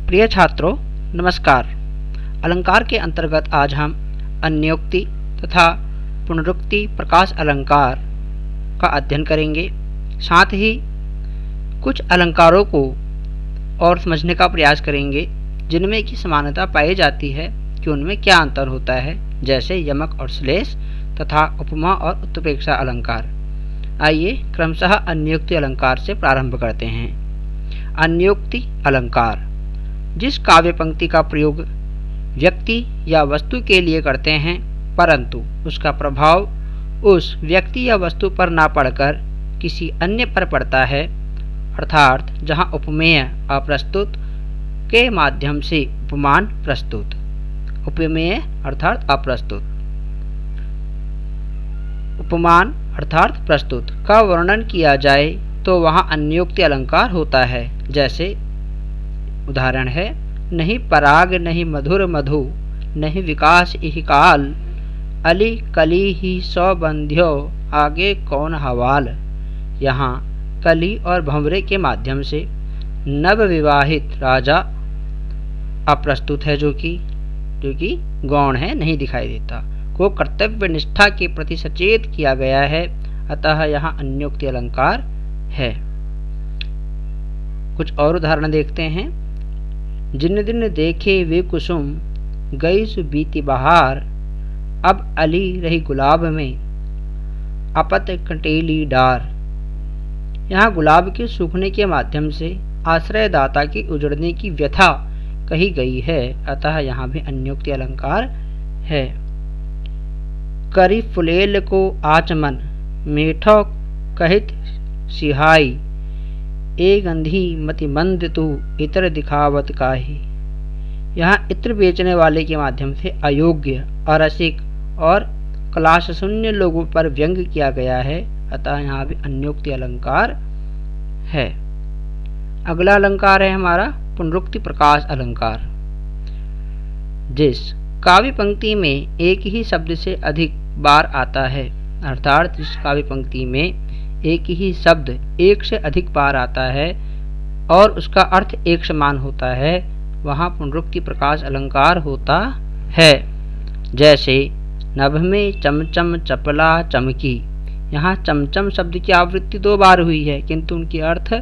प्रिय छात्रों, नमस्कार। अलंकार के अंतर्गत आज हम अन्योक्ति तथा पुनरुक्ति प्रकाश अलंकार का अध्ययन करेंगे। साथ ही कुछ अलंकारों को और समझने का प्रयास करेंगे जिनमें की समानता पाई जाती है कि उनमें क्या अंतर होता है, जैसे यमक और श्लेष तथा उपमा और उत्प्रेक्षा अलंकार। आइए क्रमशः अन्योक्ति अलंकार से प्रारंभ करते हैं। अन्योक्ति अलंकार जिस काव्य पंक्ति का प्रयोग व्यक्ति या वस्तु के लिए करते हैं, परंतु उसका प्रभाव उस व्यक्ति या वस्तु पर ना पड़कर किसी अन्य पर पड़ता है, अर्थात जहाँ उपमेय अप्रस्तुत के माध्यम से उपमान प्रस्तुत, उपमेय अर्थात अप्रस्तुत, उपमान अर्थात प्रस्तुत का वर्णन किया जाए तो वहाँ अन्योक्ति अलंकार होता है। जैसे उदाहरण है, नहीं पराग नहीं मधुर मधु, नहीं विकास इहि काल, अली कली ही सौ बंध्यो, आगे कौन हवाल। यहाँ कली और भंवरे के माध्यम से नव विवाहित राजा अप्रस्तुत है, जो कि गौण है, नहीं दिखाई देता, को कर्तव्य निष्ठा के प्रति सचेत किया गया है, अतः यहाँ अन्योक्ति अलंकार है। कुछ और उदाहरण देखते हैं। जिन दिन देखे वे कुसुम, गई सु बीती बहार, अब अली रही गुलाब में, अपत कटेली डार। यहाँ गुलाब के सूखने के माध्यम से आश्रयदाता के उजड़ने की व्यथा कही गई है, अतः यहाँ भी अन्योक्ति अलंकार है। करी फुलेल को आचमन, मीठो कहित सिहाई, ए गंधी मति मंद तू, इत्र दिखावत काहि। यहाँ इत्र बेचने वाले के माध्यम से अयोग्य, अरसिक और क्लास शून्य लोगों पर व्यंग किया गया है, अतः यहाँ भी अन्योक्ति अलंकार है। अगला अलंकार है हमारा पुनरुक्ति प्रकाश अलंकार। जिस काव्य पंक्ति में एक ही शब्द से अधिक बार आता है, अर्थात जिस काव्य पंक्ति में एक ही शब्द एक से अधिक बार आता है और उसका अर्थ एक समान होता है, वहाँ पुनरुक्ति प्रकाश अलंकार होता है। जैसे नभ में चमचम चपला चमकी, यहाँ चमचम शब्द की आवृत्ति 2 बार हुई है किंतु उनकी अर्थ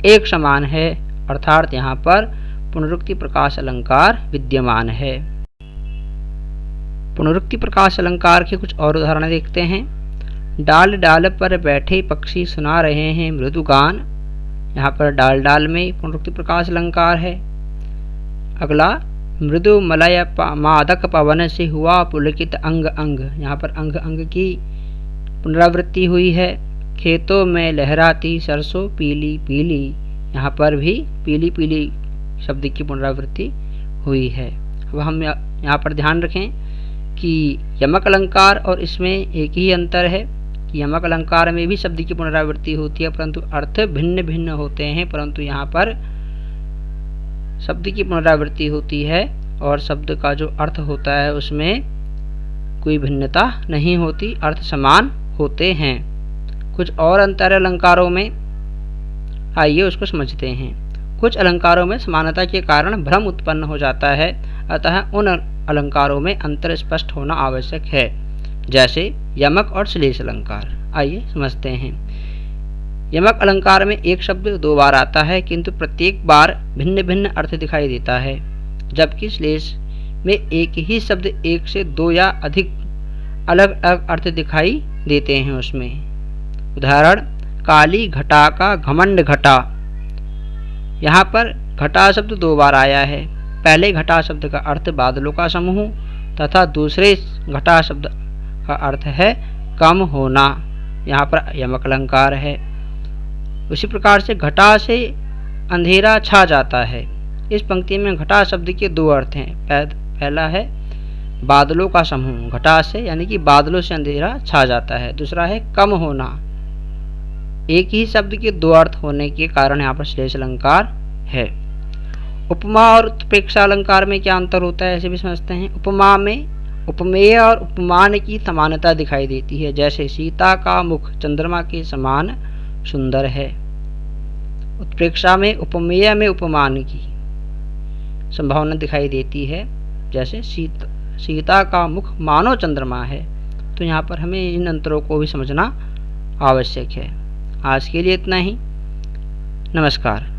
एक समान है, अर्थात यहाँ पर पुनरुक्ति प्रकाश अलंकार विद्यमान है। पुनरुक्ति प्रकाश अलंकार के कुछ और उदाहरण देखते हैं। डाल डाल पर बैठे पक्षी सुना रहे हैं मृदु गान, यहाँ पर डाल डाल में पुनरुक्ति प्रकाश अलंकार है। अगला मृदु मलय मादक पवन से हुआ पुलकित अंग अंग, यहाँ पर अंग अंग की पुनरावृत्ति हुई है। खेतों में लहराती सरसों पीली पीली, यहाँ पर भी पीली पीली शब्द की पुनरावृत्ति हुई है। अब हम यहाँ पर ध्यान रखें कि यमक अलंकार और इसमें एक ही अंतर है कि यमक अलंकार में भी शब्द की पुनरावृत्ति होती है परंतु अर्थ भिन्न भिन्न होते हैं, परंतु यहाँ पर शब्द की पुनरावृत्ति होती है और शब्द का जो अर्थ होता है उसमें कोई भिन्नता नहीं होती, अर्थ समान होते हैं। कुछ और अंतर अलंकारों में, आइए उसको समझते हैं। कुछ अलंकारों में समानता के कारण भ्रम उत्पन्न हो जाता है, अतः उन अलंकारों में अंतर स्पष्ट होना आवश्यक है। जैसे यमक और श्लेष अलंकार, आइए समझते हैं। यमक अलंकार में एक शब्द 2 बार आता है किंतु प्रत्येक बार भिन्न भिन्न अर्थ दिखाई देता है, जबकि श्लेष में एक ही शब्द 1 से 2 या अधिक अलग अलग अर्थ दिखाई देते हैं उसमें। उदाहरण, काली घटा का घमंड घटा, यहाँ पर घटा शब्द 2 बार आया है। पहले घटा शब्द का अर्थ बादलों का समूह तथा दूसरे घटा शब्द का अर्थ है कम होना, यहाँ पर यमक अलंकार है। उसी प्रकार से घटा से अंधेरा छा जाता है। इस पंक्ति में घटा शब्द के 2 अर्थ हैं। पहला है बादलों का समूह, घटा से यानी कि बादलों से अंधेरा छा जाता है। दूसरा है कम होना। एक ही शब्द के 2 अर्थ होने के कारण यहाँ पर श्लेष अलंकार है। उपमा और उत्प्रेक्षा अलंकार में क्या अंतर होता है, ऐसे भी समझते हैं। उपमा में उपमेय और उपमान की समानता दिखाई देती है। जैसे सीता का मुख चंद्रमा के समान सुंदर है। उत्प्रेक्षा में उपमेय में उपमान की संभावना दिखाई देती है। जैसे सीता का मुख मानो चंद्रमा है, तो यहाँ पर हमें इन अंतरों को भी समझना आवश्यक है। आज के लिए इतना ही। नमस्कार।